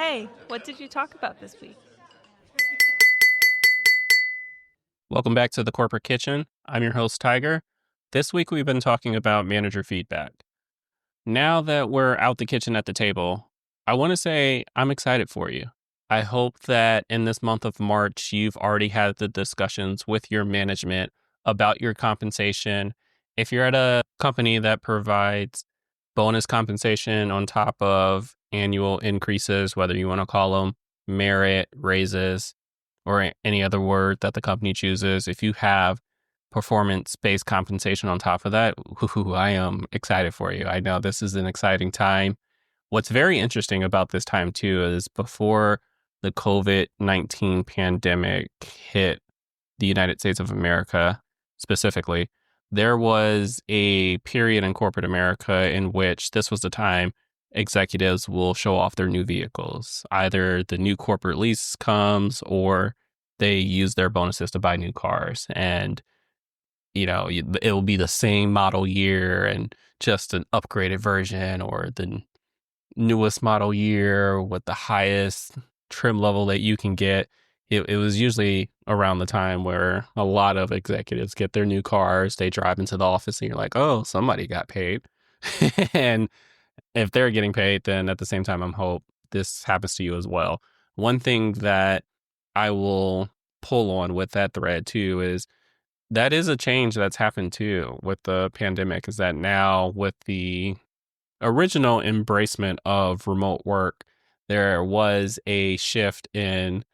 Hey, what did you talk about this week? Welcome back to the Corporate Kitchen. I'm your host, Tiger. This week we've been talking about manager feedback. Now that we're out the kitchen at the table, I want to say I'm excited for you. I hope that in this month of March, you've already had the discussions with your management about your compensation. If you're at a company that provides bonus compensation on top of annual increases, whether you want to call them merit, raises, or any other word that the company chooses, if you have performance-based compensation on top of that, I am excited for you. I know this is an exciting time. What's very interesting about this time too is before the COVID-19 pandemic hit the United States of America specifically, there was a period in corporate America in which this was the time executives will show off their new vehicles. Either the new corporate lease comes or they use their bonuses to buy new cars. And, it will be the same model year and just an upgraded version or the newest model year with the highest trim level that you can get. It was usually around the time where a lot of executives get their new cars, they drive into the office and you're like, oh, somebody got paid. And if they're getting paid, then at the same time, I'm hope this happens to you as well. One thing that I will pull on with that thread too is that is a change that's happened too with the pandemic, is that now with the original embracement of remote work, there was a shift in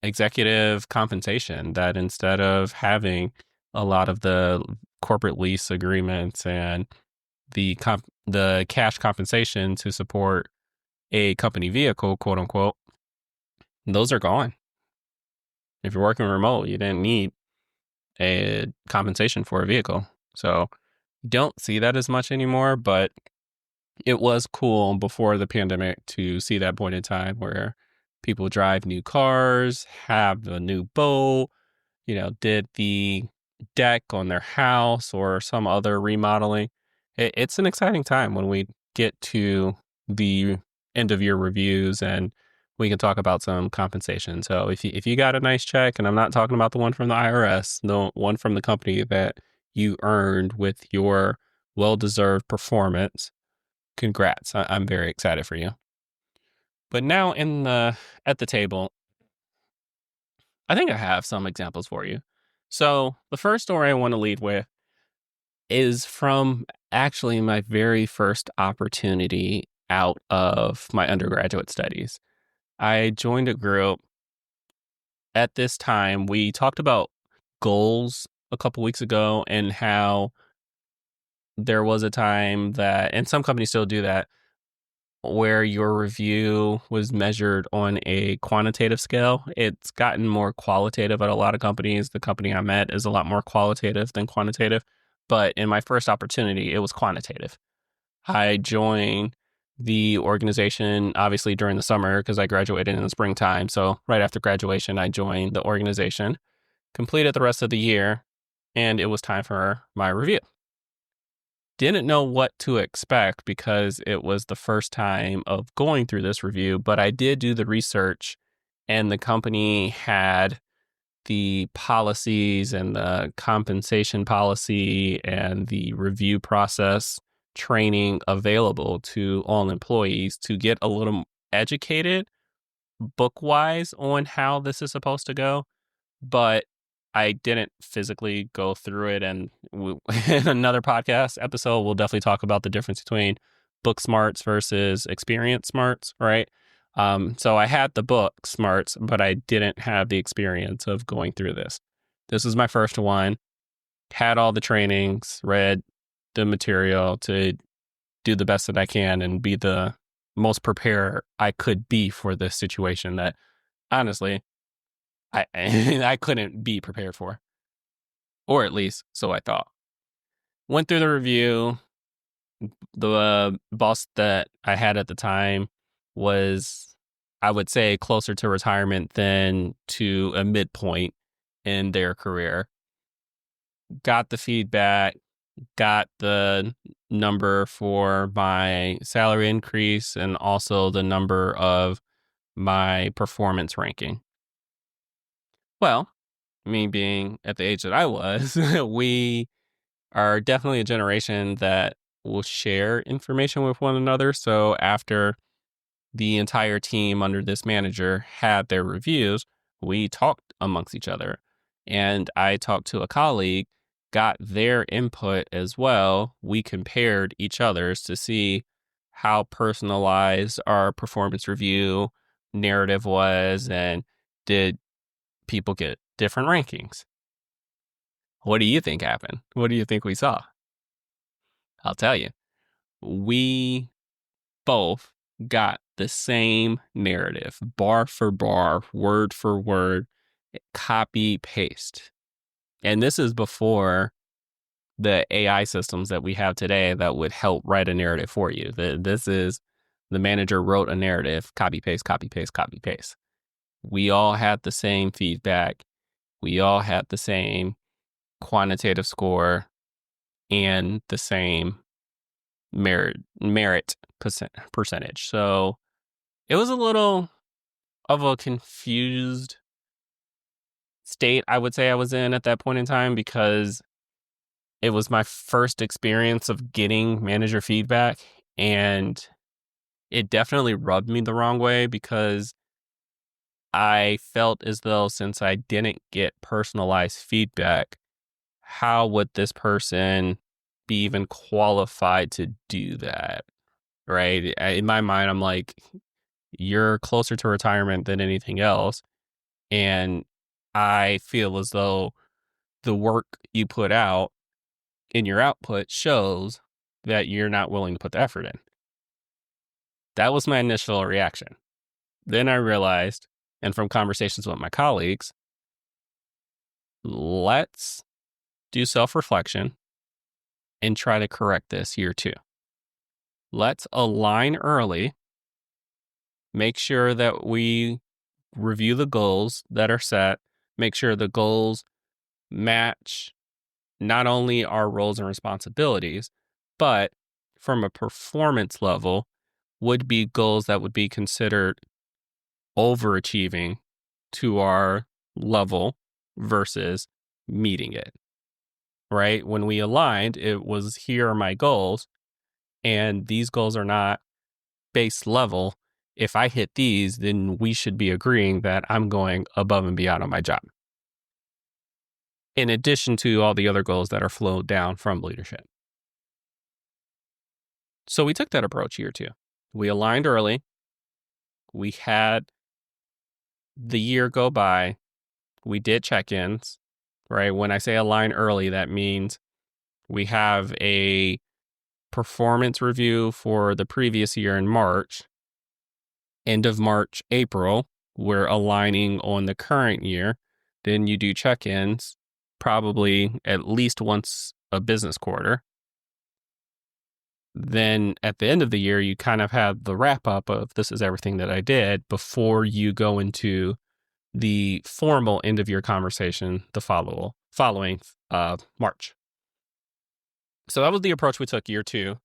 executive compensation that instead of having a lot of the corporate lease agreements and the cash compensation to support a company vehicle, quote unquote, those are gone. If you're working remote, you didn't need a compensation for a vehicle. So don't see that as much anymore, but it was cool before the pandemic to see that point in time where people drive new cars, have a new boat, did the deck on their house or some other remodeling. It's an exciting time when we get to the end of year reviews and we can talk about some compensation. So if you got a nice check, and I'm not talking about the one from the IRS, the one from the company that you earned with your well-deserved performance, congrats. I'm very excited for you. But now at the table, I think I have some examples for you. So the first story I want to lead with is from actually my very first opportunity out of my undergraduate studies. I joined a group at this time. We talked about goals a couple weeks ago and how there was a time that, and some companies still do that, where your review was measured on a quantitative scale. It's gotten more qualitative at a lot of companies. The company I'm at is a lot more qualitative than quantitative. But in my first opportunity, it was quantitative. I joined the organization obviously during the summer because I graduated in the springtime. So right after graduation, I joined the organization, completed the rest of the year, and it was time for my review. Didn't know what to expect because it was the first time of going through this review, but I did do the research, and the company had the policies and the compensation policy and the review process training available to all employees to get a little educated book wise on how this is supposed to go. But I didn't physically go through it. And in another podcast episode, we'll definitely talk about the difference between book smarts versus experience smarts, right? So I had the book smarts, but I didn't have the experience of going through this. This was my first one, had all the trainings, read the material to do the best that I can and be the most prepared I could be for this situation that honestly, I I couldn't be prepared for, or at least so I thought. Went through the review. The boss that I had at the time was, I would say, closer to retirement than to a midpoint in their career. Got the feedback, got the number for my salary increase, and also the number of my performance ranking? Well, me being at the age that I was, we are definitely a generation that will share information with one another. So after the entire team under this manager had their reviews, we talked amongst each other. And I talked to a colleague, got their input as well. We compared each other's to see how personalized our performance review narrative was and did people get different rankings. What do you think happened? What do you think we saw? I'll tell you. We both got the same narrative, bar for bar, word for word, copy paste. And this is before the AI systems that we have today that would help write a narrative for you. This is the manager wrote a narrative, copy paste, copy paste, copy paste. We all had the same feedback. We all had the same quantitative score and the same merit percentage. So it was a little of a confused state, I would say I was in at that point in time, because it was my first experience of getting manager feedback, and it definitely rubbed me the wrong way because I felt as though since I didn't get personalized feedback, how would this person be even qualified to do that? Right? In my mind, I'm like, you're closer to retirement than anything else. And I feel as though the work you put out in your output shows that you're not willing to put the effort in. That was my initial reaction. Then I realized, and from conversations with my colleagues, let's do self-reflection and try to correct this here too. Let's align early, make sure that we review the goals that are set, make sure the goals match not only our roles and responsibilities, but from a performance level, would be goals that would be considered overachieving to our level versus meeting it, right? When we aligned, it was here are my goals, and these goals are not base level. If I hit these, then we should be agreeing that I'm going above and beyond on my job, in addition to all the other goals that are flowed down from leadership. So we took that approach here too. We aligned early. We had the year go by. We did check-ins, right? When I say align early, that means we have a performance review for the previous year in March. End of March, April, we're aligning on the current year. Then you do check-ins probably at least once a business quarter. Then at the end of the year, you kind of have the wrap up of this is everything that I did before you go into the formal end of year conversation the following March. So that was the approach we took year 2,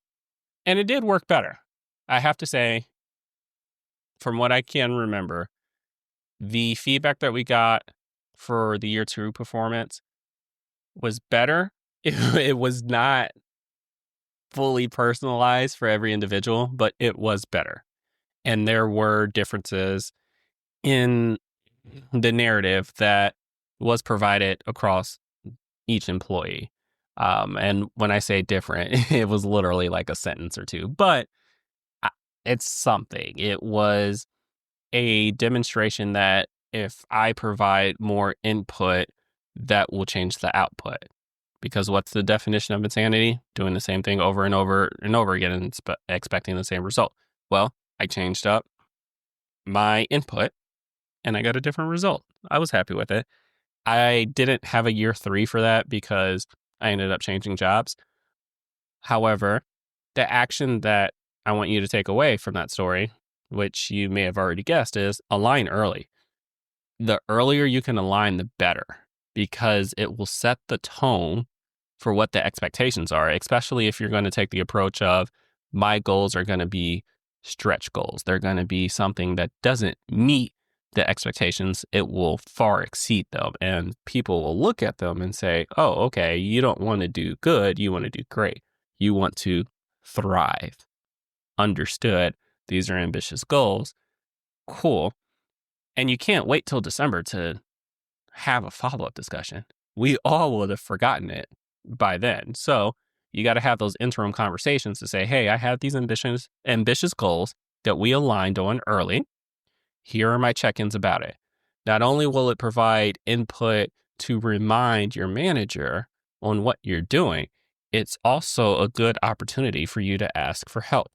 and it did work better. I have to say, from what I can remember, the feedback that we got for the year 2 performance was better. It was not fully personalized for every individual, but it was better. And there were differences in the narrative that was provided across each employee. And when I say different, it was literally like a sentence or two, but it's something. It was a demonstration that if I provide more input, that will change the output. Because what's the definition of insanity? Doing the same thing over and over and over again and expecting the same result. Well, I changed up my input and I got a different result. I was happy with it. I didn't have a year 3 for that because I ended up changing jobs. However, the action that I want you to take away from that story, which you may have already guessed, is align early. The earlier you can align, the better, because it will set the tone for what the expectations are, especially if you're going to take the approach of my goals are going to be stretch goals. They're going to be something that doesn't meet the expectations. It will far exceed them. And people will look at them and say, oh, okay, you don't want to do good. You want to do great. You want to thrive. Understood. These are ambitious goals. Cool. And you can't wait till December to have a follow-up discussion. We all would have forgotten it by then. So you got to have those interim conversations to say, hey, I have these ambitious goals that we aligned on early. Here are my check-ins about it. Not only will it provide input to remind your manager on what you're doing, it's also a good opportunity for you to ask for help.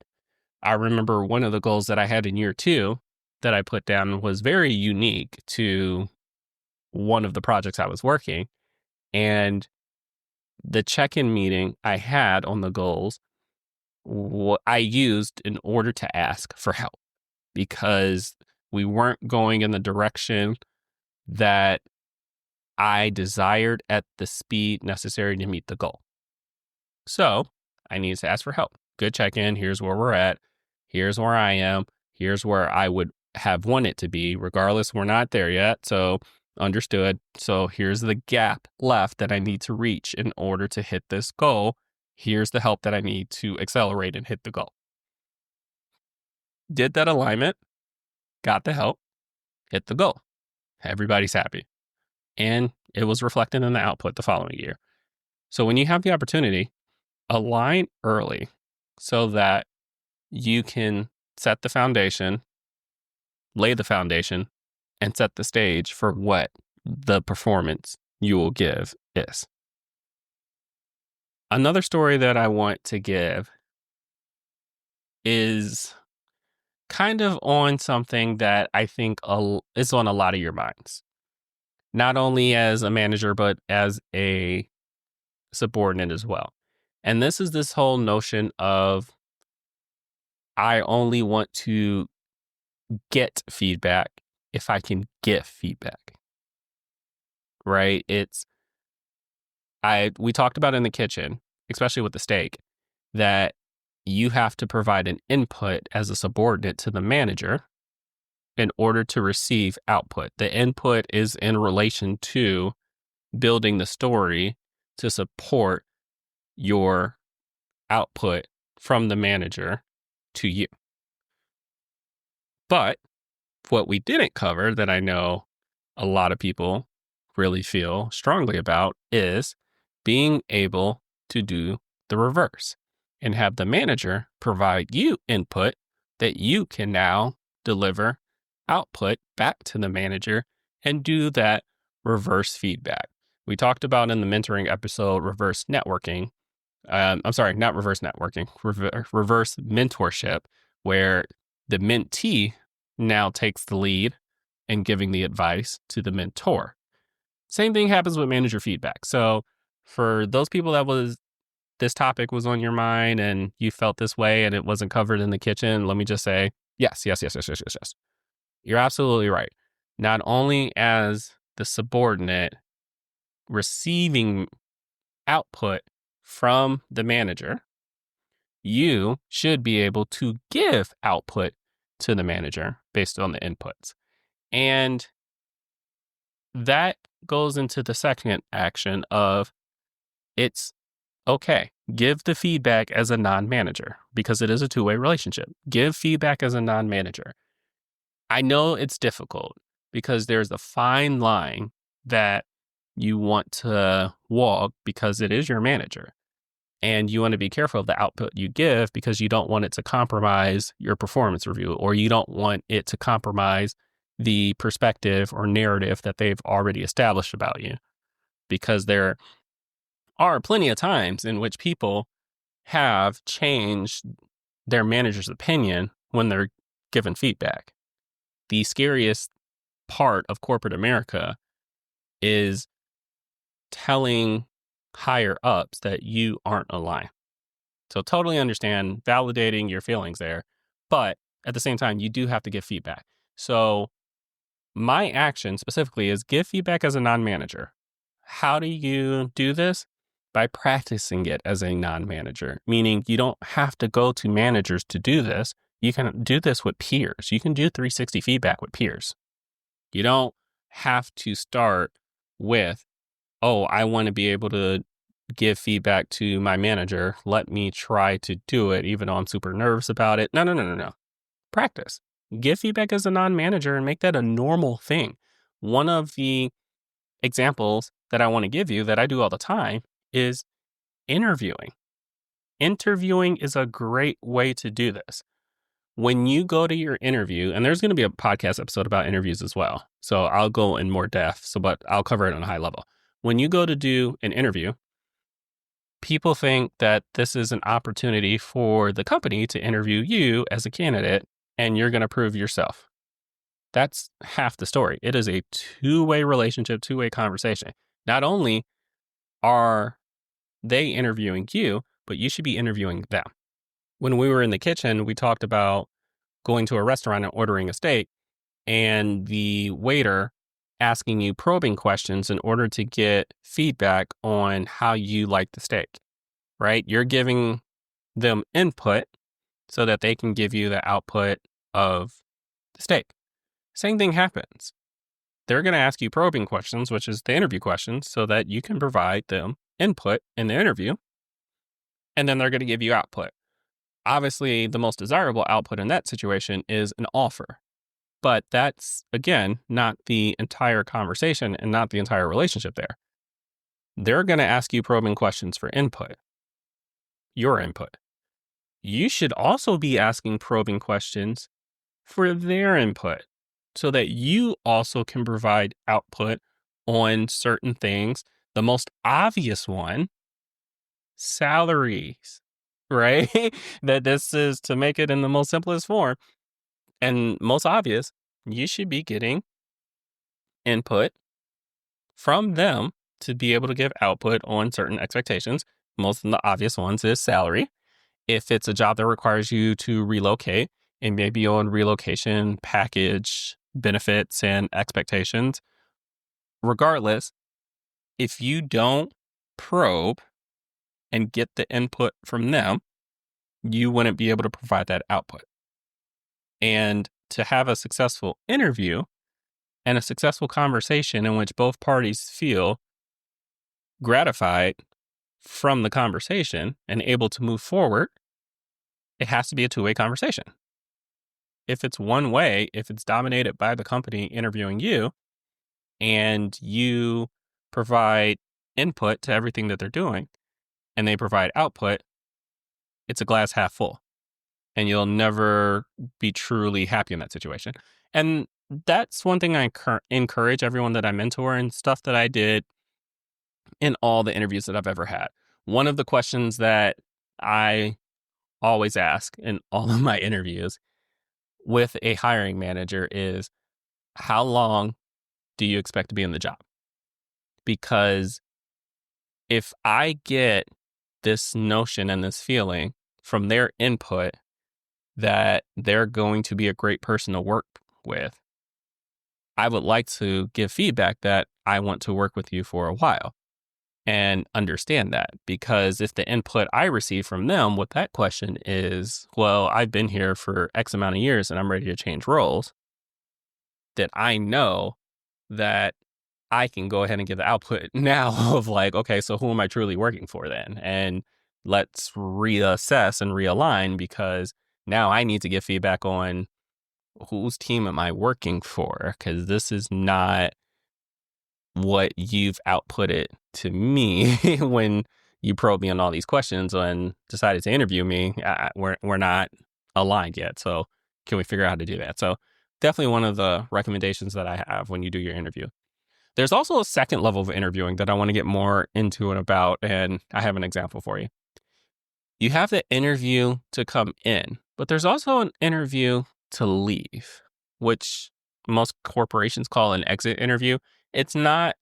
I remember one of the goals that I had in year 2 that I put down was very unique to one of the projects I was working. And the check-in meeting I had on the goals, I used in order to ask for help because we weren't going in the direction that I desired at the speed necessary to meet the goal. So I needed to ask for help. Good check-in. Here's where we're at. Here's where I am. Here's where I would have wanted to be. Regardless, we're not there yet. So understood. So here's the gap left that I need to reach in order to hit this goal. Here's the help that I need to accelerate and hit the goal. Did that alignment, got the help, hit the goal. Everybody's happy. And it was reflected in the output the following year. So when you have the opportunity, align early so that you can set the foundation, lay the foundation, and set the stage for what the performance you will give is. Another story that I want to give is kind of on something that I think is on a lot of your minds, not only as a manager, but as a subordinate as well. And this is this whole notion of I only want to get feedback if I can give feedback, right? We talked about in the kitchen, especially with the steak, that you have to provide an input as a subordinate to the manager in order to receive output. The input is in relation to building the story to support your output from the manager to you. But what we didn't cover that I know a lot of people really feel strongly about is being able to do the reverse and have the manager provide you input that you can now deliver output back to the manager and do that reverse feedback. We talked about in the mentoring episode, reverse networking. I'm sorry, not reverse networking, reverse mentorship, where the mentee now takes the lead in giving the advice to the mentor. Same thing happens with manager feedback. So for those people this topic was on your mind and you felt this way and it wasn't covered in the kitchen, let me just say, yes. You're absolutely right. Not only as the subordinate receiving output from the manager, you should be able to give output to the manager based on the inputs. And that goes into the second action of it's okay. Give the feedback as a non-manager because it is a two-way relationship. Give feedback as a non-manager. I know it's difficult because there's a fine line that you want to walk because it is your manager. And you want to be careful of the output you give because you don't want it to compromise your performance review, or you don't want it to compromise the perspective or narrative that they've already established about you. Because there are plenty of times in which people have changed their manager's opinion when they're given feedback. The scariest part of corporate America is telling higher ups that you aren't aligned. So totally understand validating your feelings there, but at the same time, you do have to give feedback. So my action specifically is give feedback as a non-manager. How do you do this? By practicing it as a non-manager, meaning you don't have to go to managers to do this. You can do this with peers. You can do 360 feedback with peers. You don't have to start with, oh, I want to be able to give feedback to my manager. Let me try to do it, even though I'm super nervous about it. No. Practice. Give feedback as a non-manager and make that a normal thing. One of the examples that I want to give you that I do all the time is interviewing. Interviewing is a great way to do this. When you go to your interview, and there's going to be a podcast episode about interviews as well, so I'll go in more depth, but I'll cover it on a high level. When you go to do an interview, people think that this is an opportunity for the company to interview you as a candidate, and you're going to prove yourself. That's half the story. It is a two-way relationship, two-way conversation. Not only are they interviewing you, but you should be interviewing them. When we were in the kitchen, we talked about going to a restaurant and ordering a steak and the waiter asking you probing questions in order to get feedback on how you like the steak, right? You're giving them input so that they can give you the output of the steak. Same thing happens. They're going to ask you probing questions, which is the interview questions, so that you can provide them input in the interview, and then they're going to give you output. Obviously, the most desirable output in that situation is an offer. But that's, again, not the entire conversation and not the entire relationship there. They're going to ask you probing questions for input, your input. You should also be asking probing questions for their input so that you also can provide output on certain things. The most obvious one, salaries, right? That this is to make it in the most simplest form and most obvious, you should be getting input from them to be able to give output on certain expectations. Most of the obvious ones is salary. If it's a job that requires you to relocate, it may be on relocation package, benefits, and expectations. Regardless, if you don't probe and get the input from them, you wouldn't be able to provide that output. And to have a successful interview and a successful conversation in which both parties feel gratified from the conversation and able to move forward, it has to be a two-way conversation. If it's one way, if it's dominated by the company interviewing you and you provide input to everything that they're doing and they provide output, it's a glass half full and you'll never be truly happy in that situation. And that's one thing I encourage everyone that I mentor and stuff that I did in all the interviews that I've ever had. One of the questions that I always ask in all of my interviews with a hiring manager is, how long do you expect to be in the job? Because if I get this notion and this feeling from their input that they're going to be a great person to work with, I would like to give feedback that I want to work with you for a while and understand that. Because if the input I receive from them with that question is, well, I've been here for X amount of years and I'm ready to change roles, that I know that I can go ahead and give the output now of like, okay, so who am I truly working for then? And let's reassess and realign, because now I need to give feedback on whose team am I working for? Because this is not what you've outputted to me when you probed me on all these questions and decided to interview me. We're not aligned yet. So can we figure out how to do that? So definitely one of the recommendations that I have when you do your interview. There's also a second level of interviewing that I want to get more into and about, and I have an example for you. You have the interview to come in, but there's also an interview to leave, which most corporations call an exit interview. It's not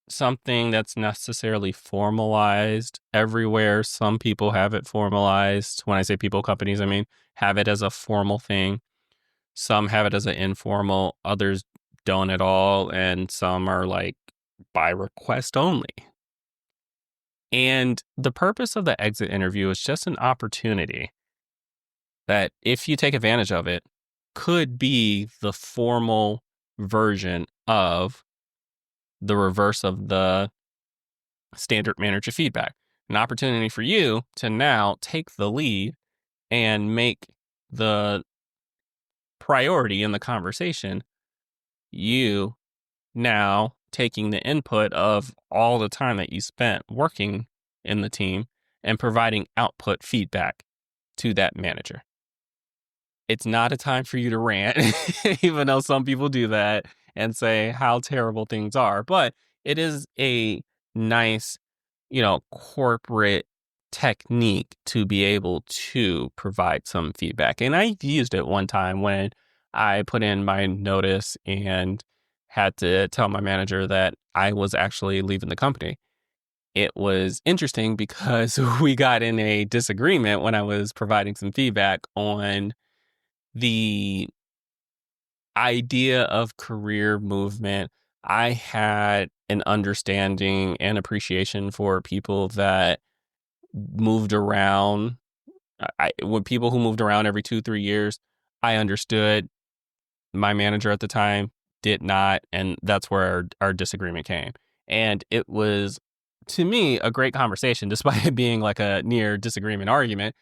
something that's necessarily formalized everywhere. Some people have it formalized. When I say people, companies, I mean, have it as a formal thing. Some have it as an informal, others don't at all, and some are like by request only. And the purpose of the exit interview is just an opportunity that if you take advantage of it, could be the formal version of the reverse of the standard manager feedback. An opportunity for you to now take the lead and make the priority in the conversation you now taking the input of all the time that you spent working in the team and providing output feedback to that manager. It's not a time for you to rant, even though some people do that and say how terrible things are. But it is a nice, corporate technique to be able to provide some feedback. And I used it one time when I put in my notice and had to tell my manager that I was actually leaving the company. It was interesting because we got in a disagreement when I was providing some feedback on the idea of career movement. I had an understanding and appreciation for people that moved around. When people who moved around every 2-3 years, I understood. My manager at the time did not, and that's where our disagreement came. And it was, to me, a great conversation, despite it being like a near disagreement argument.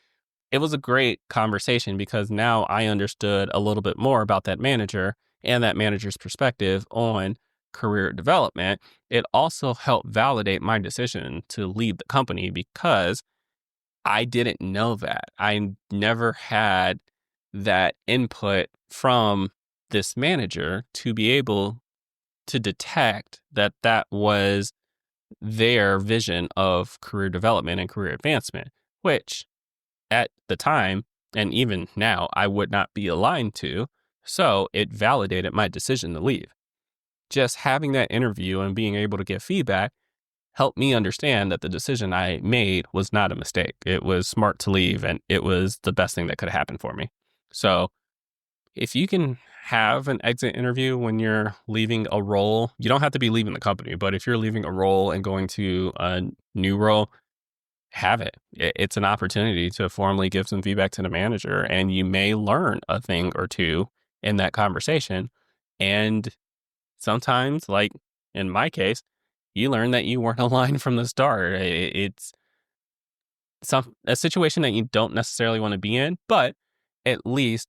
It was a great conversation because now I understood a little bit more about that manager and that manager's perspective on career development. It also helped validate my decision to leave the company because I didn't know that. I never had that input from this manager to be able to detect that that was their vision of career development and career advancement, which at the time, and even now, I would not be aligned to. So it validated my decision to leave. Just having that interview and being able to get feedback helped me understand that the decision I made was not a mistake. It was smart to leave, and it was the best thing that could happen for me. So if you can have an exit interview when you're leaving a role, you don't have to be leaving the company, but if you're leaving a role and going to a new role, have it. It's an opportunity to formally give some feedback to the manager, and you may learn a thing or two in that conversation. And sometimes, like in my case, you learn that you weren't aligned from the start. It's a situation that you don't necessarily want to be in, but at least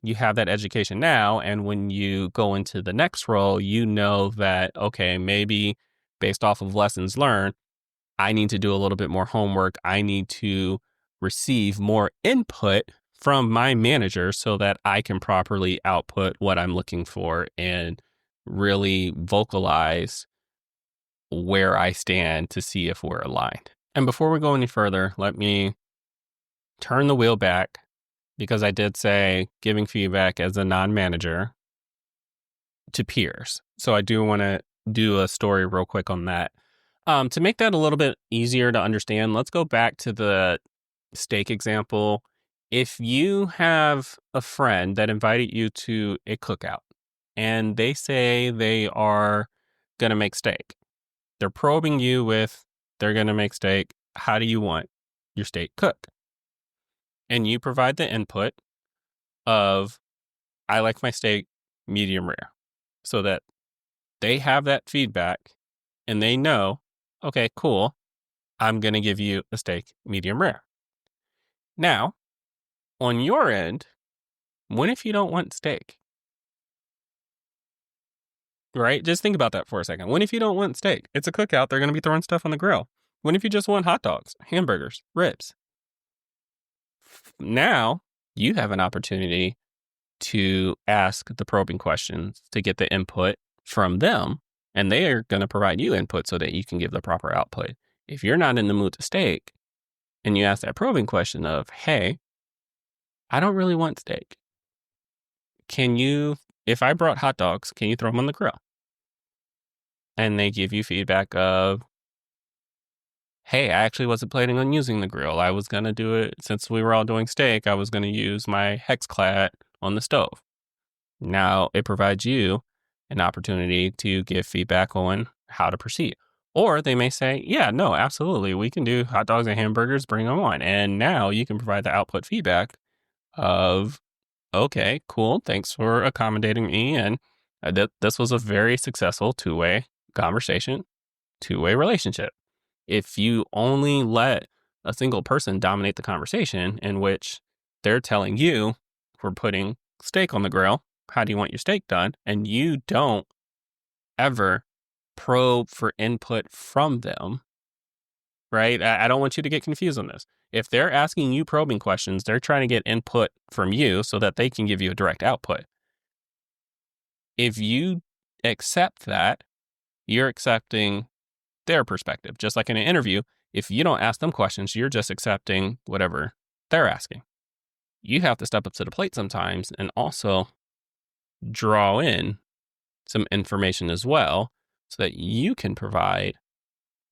you have that education now. And when you go into the next role, you know that, okay, maybe based off of lessons learned, I need to do a little bit more homework. I need to receive more input from my manager so that I can properly output what I'm looking for and really vocalize where I stand to see if we're aligned. And before we go any further, let me turn the wheel back because I did say giving feedback as a non-manager to peers. So I do want to do a story real quick on that. To make that a little bit easier to understand, let's go back to the steak example. If you have a friend that invited you to a cookout and they say they are going to make steak, they're probing you with, they're going to make steak. How do you want your steak cooked? And you provide the input of, I like my steak medium rare, so that they have that feedback and they know, okay, cool, I'm going to give you a steak medium rare. Now, on your end, what if you don't want steak? Right? Just think about that for a second. What if you don't want steak? It's a cookout. They're going to be throwing stuff on the grill. What if you just want hot dogs, hamburgers, ribs? Now, you have an opportunity to ask the probing questions to get the input from them, and they are going to provide you input so that you can give the proper output. If you're not in the mood to steak, and you ask that probing question of, hey, I don't really want steak. Can you, if I brought hot dogs, can you throw them on the grill? And they give you feedback of, hey, I actually wasn't planning on using the grill. I was going to do it, since we were all doing steak, I was going to use my Hexclad on the stove. Now it provides you an opportunity to give feedback on how to proceed. Or they may say, yeah, no, absolutely. We can do hot dogs and hamburgers, bring them on. And now you can provide the output feedback of, okay, cool. Thanks for accommodating me. And this was a very successful two-way conversation, two-way relationship. If you only let a single person dominate the conversation in which they're telling you, we're putting steak on the grill, how do you want your steak done? And you don't ever probe for input from them, right? I don't want you to get confused on this. If they're asking you probing questions, they're trying to get input from you so that they can give you a direct output. If you accept that, you're accepting their perspective. Just like in an interview, if you don't ask them questions, you're just accepting whatever they're asking. You have to step up to the plate sometimes and also draw in some information as well so that you can provide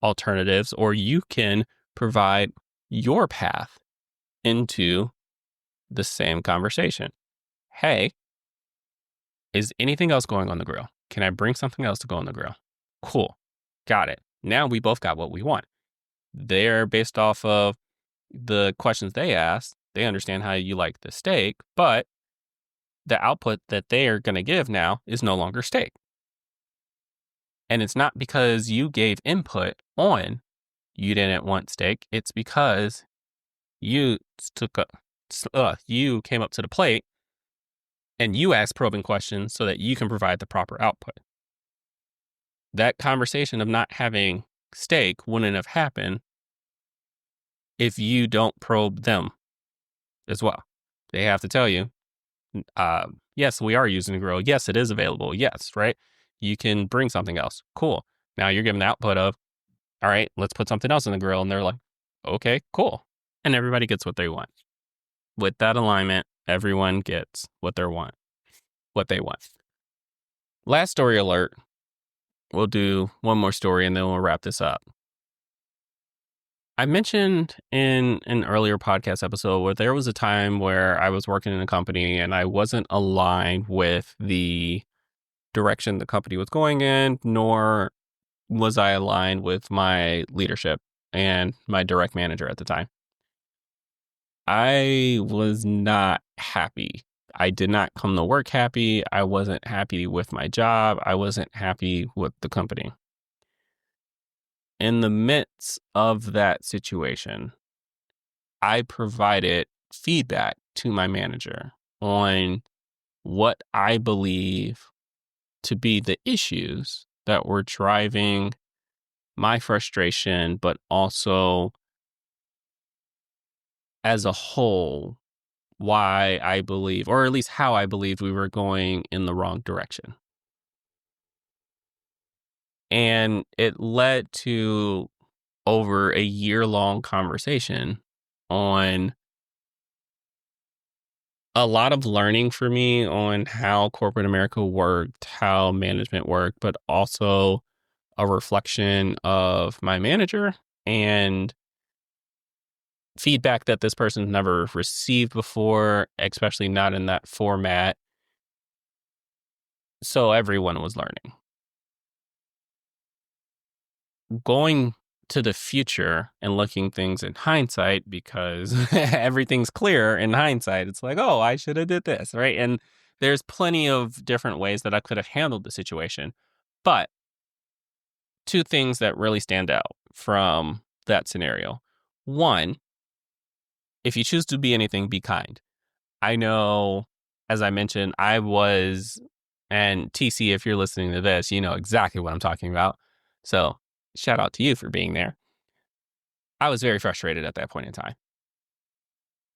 alternatives or you can provide your path into the same conversation. Hey, is anything else going on the grill? Can I bring something else to go on the grill? Cool. Got it. Now we both got what we want. They're based off of the questions they asked. They understand how you like the steak, but the output that they are going to give now is no longer steak. And it's not because you gave input on you didn't want steak. It's because you you came up to the plate and you asked probing questions so that you can provide the proper output. That conversation of not having steak wouldn't have happened if you don't probe them as well. They have to tell you, yes, we are using the grill. Yes, it is available. Yes, right? You can bring something else. Cool. Now you're giving the output of, all right, let's put something else in the grill. And they're like, okay, cool. And everybody gets what they want. With that alignment, everyone gets what they want. Last story alert. We'll do one more story and then we'll wrap this up. I mentioned in an earlier podcast episode where there was a time where I was working in a company and I wasn't aligned with the direction the company was going in, nor was I aligned with my leadership and my direct manager at the time. I was not happy. I did not come to work happy. I wasn't happy with my job. I wasn't happy with the company. In the midst of that situation, I provided feedback to my manager on what I believe to be the issues that were driving my frustration, but also as a whole, why I believe, or at least how I believed we were going in the wrong direction. And it led to over a year-long conversation on a lot of learning for me on how corporate America worked, how management worked, but also a reflection of my manager and feedback that this person's never received before, especially not in that format. So everyone was learning. Going to the future and looking things in hindsight, because everything's clear in hindsight. It's like, oh, I should have did this, right? And there's plenty of different ways that I could have handled the situation. But two things that really stand out from that scenario. One, if you choose to be anything, be kind. I know, as I mentioned, I was, and TC, if you're listening to this, you know exactly what I'm talking about. So shout out to you for being there. I was very frustrated at that point in time.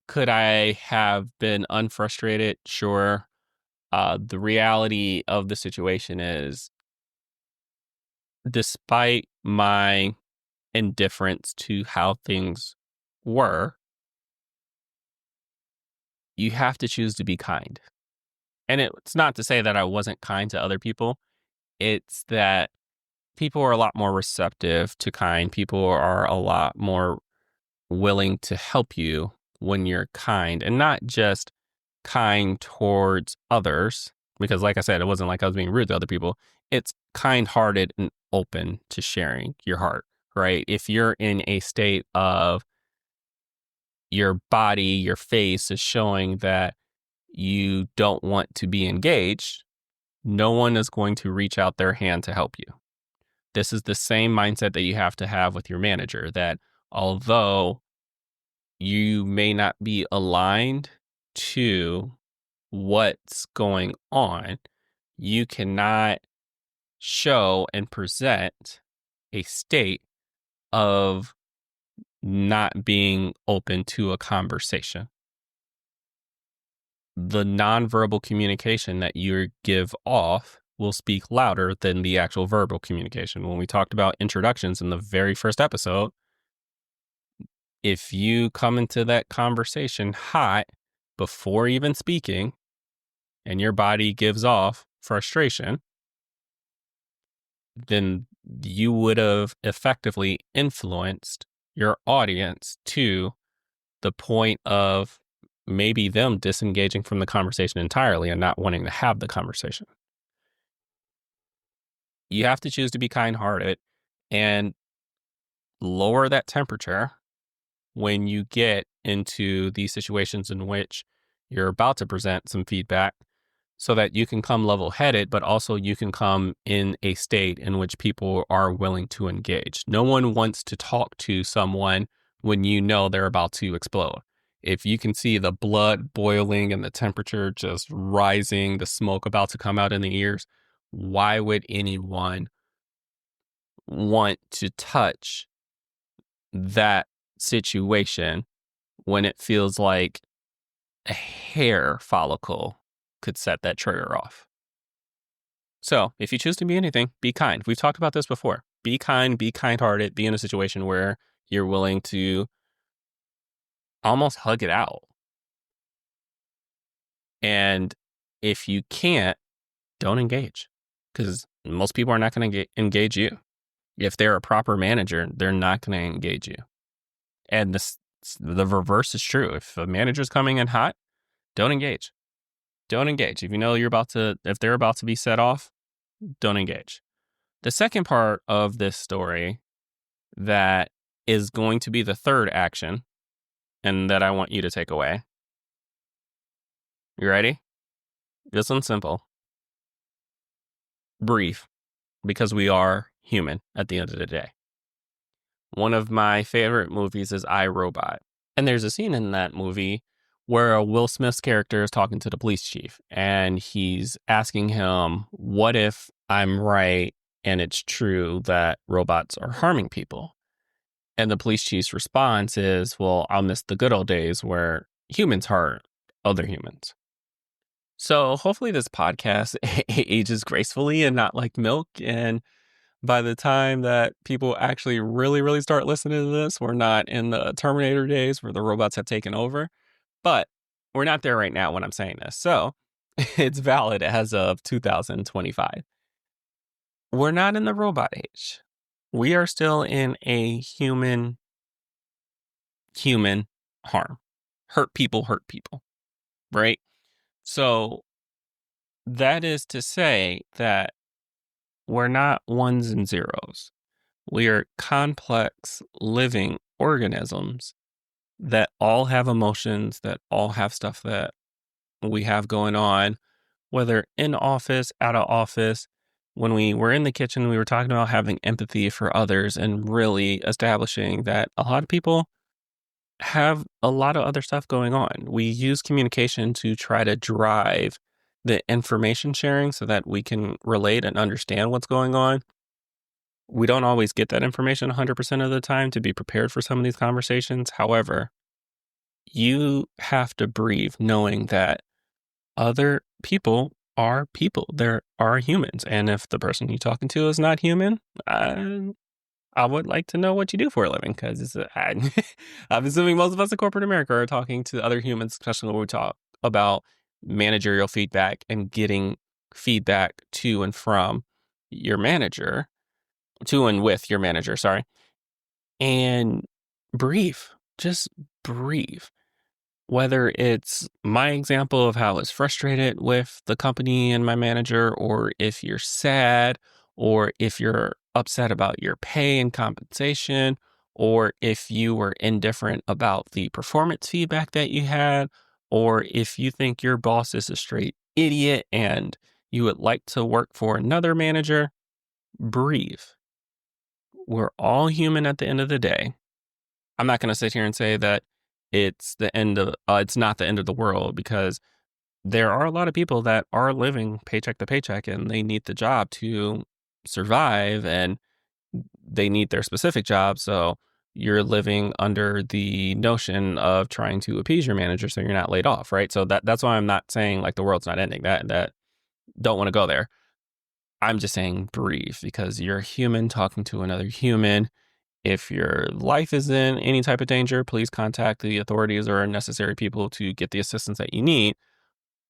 Could I have been unfrustrated? Sure. The reality of the situation is, despite my indifference to how things were, you have to choose to be kind. And it's not to say that I wasn't kind to other people. It's that people are a lot more receptive to kind. People are a lot more willing to help you when you're kind, and not just kind towards others. Because like I said, it wasn't like I was being rude to other people. It's kind-hearted and open to sharing your heart, right? If you're in a state of your body, your face is showing that you don't want to be engaged, no one is going to reach out their hand to help you. This is the same mindset that you have to have with your manager, that although you may not be aligned to what's going on, you cannot show and present a state of not being open to a conversation. The nonverbal communication that you give off will speak louder than the actual verbal communication. When we talked about introductions in the very first episode, if you come into that conversation hot before even speaking and your body gives off frustration, then you would have effectively influenced your audience to the point of maybe them disengaging from the conversation entirely and not wanting to have the conversation. You have to choose to be kind-hearted and lower that temperature when you get into these situations in which you're about to present some feedback, so that you can come level-headed, but also you can come in a state in which people are willing to engage. No one wants to talk to someone when you know they're about to explode. If you can see the blood boiling and the temperature just rising, the smoke about to come out in the ears, why would anyone want to touch that situation when it feels like a hair follicle could set that trigger off? So if you choose to be anything, be kind. We've talked about this before. Be kind, be kind-hearted, be in a situation where you're willing to almost hug it out. And if you can't, don't engage, because most people are not going to engage you. If they're a proper manager, they're not going to engage you. And the reverse is true. If a manager's coming in hot, don't engage. Don't engage. If you know if they're about to be set off, don't engage. The second part of this story that is going to be the third action and that I want you to take away. You ready? This one's simple. Breathe, because we are human at the end of the day. One of my favorite movies is I, Robot. And there's a scene in that movie where Will Smith's character is talking to the police chief, and he's asking him, what if I'm right and it's true that robots are harming people? And the police chief's response is, well, I'll miss the good old days where humans hurt other humans. So hopefully this podcast ages gracefully and not like milk. And by the time that people actually really, really start listening to this, we're not in the Terminator days where the robots have taken over. But we're not there right now when I'm saying this. So it's valid as of 2025. We're not in the robot age. We are still in a human harm. Hurt people, right? So that is to say that we're not ones and zeros. We are complex living organisms that all have emotions, that all have stuff that we have going on, whether in office, out of office. When we were in the kitchen, we were talking about having empathy for others and really establishing that a lot of people have a lot of other stuff going on. We use communication to try to drive the information sharing so that we can relate and understand what's going on. We don't always get that information 100% of the time to be prepared for some of these conversations. However, you have to breathe knowing that other people are people. There are humans. And if the person you're talking to is not human, I would like to know what you do for a living, because I'm assuming most of us in corporate America are talking to other humans, especially when we talk about managerial feedback and getting feedback to and from your manager, to and with your manager, sorry. And breathe, just breathe. Whether it's my example of how I was frustrated with the company and my manager, or if you're sad, or if you're upset about your pay and compensation, or if you were indifferent about the performance feedback that you had, or if you think your boss is a straight idiot and you would like to work for another manager, breathe. We're all human at the end of the day. I'm not going to sit here and say that it's not the end of the world, because there are a lot of people that are living paycheck to paycheck and they need the job to survive, and they need their specific job. So you're living under the notion of trying to appease your manager so you're not laid off, right? So that's why I'm not saying like the world's not ending. That don't want to go there. I'm just saying breathe, because you're a human talking to another human. If your life is in any type of danger, please contact the authorities or necessary people to get the assistance that you need.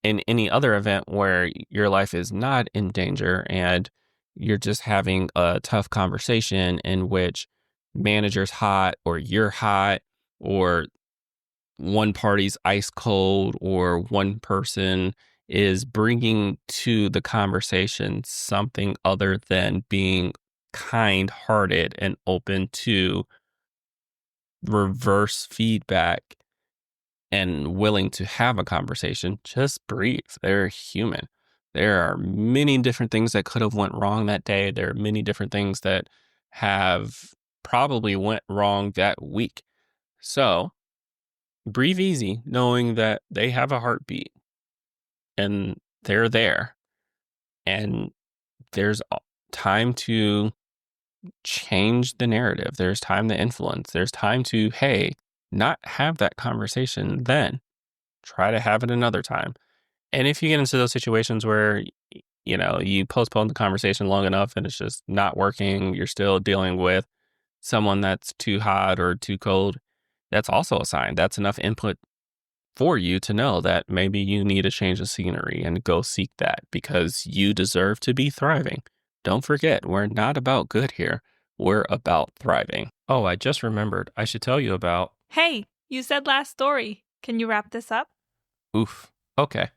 In any other event where your life is not in danger and you're just having a tough conversation in which manager's hot or you're hot, or one party's ice cold, or one person is bringing to the conversation something other than being kind-hearted and open to reverse feedback and willing to have a conversation, just breathe. They're human. There are many different things that could have went wrong that day. There are many different things that have probably went wrong that week. So breathe easy, knowing that they have a heartbeat and they're there. And there's time to change the narrative. There's time to influence. There's time to, hey, not have that conversation then. Try to have it another time. And if you get into those situations where, you postpone the conversation long enough and it's just not working, you're still dealing with someone that's too hot or too cold, that's also a sign. That's enough input for you to know that maybe you need a change of scenery, and go seek that, because you deserve to be thriving. Don't forget, we're not about good here. We're about thriving. Oh, I just remembered. I should tell you about... Hey, you said last story. Can you wrap this up? Oof. Okay.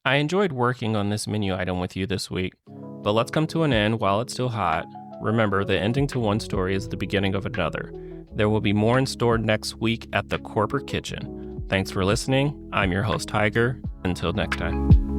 I enjoyed working on this menu item with you this week, but let's come to an end while it's still hot. Remember, the ending to one story is the beginning of another. There will be more in store next week at the Corporate Kitchen. Thanks for listening. I'm your host, Tiger. Until next time.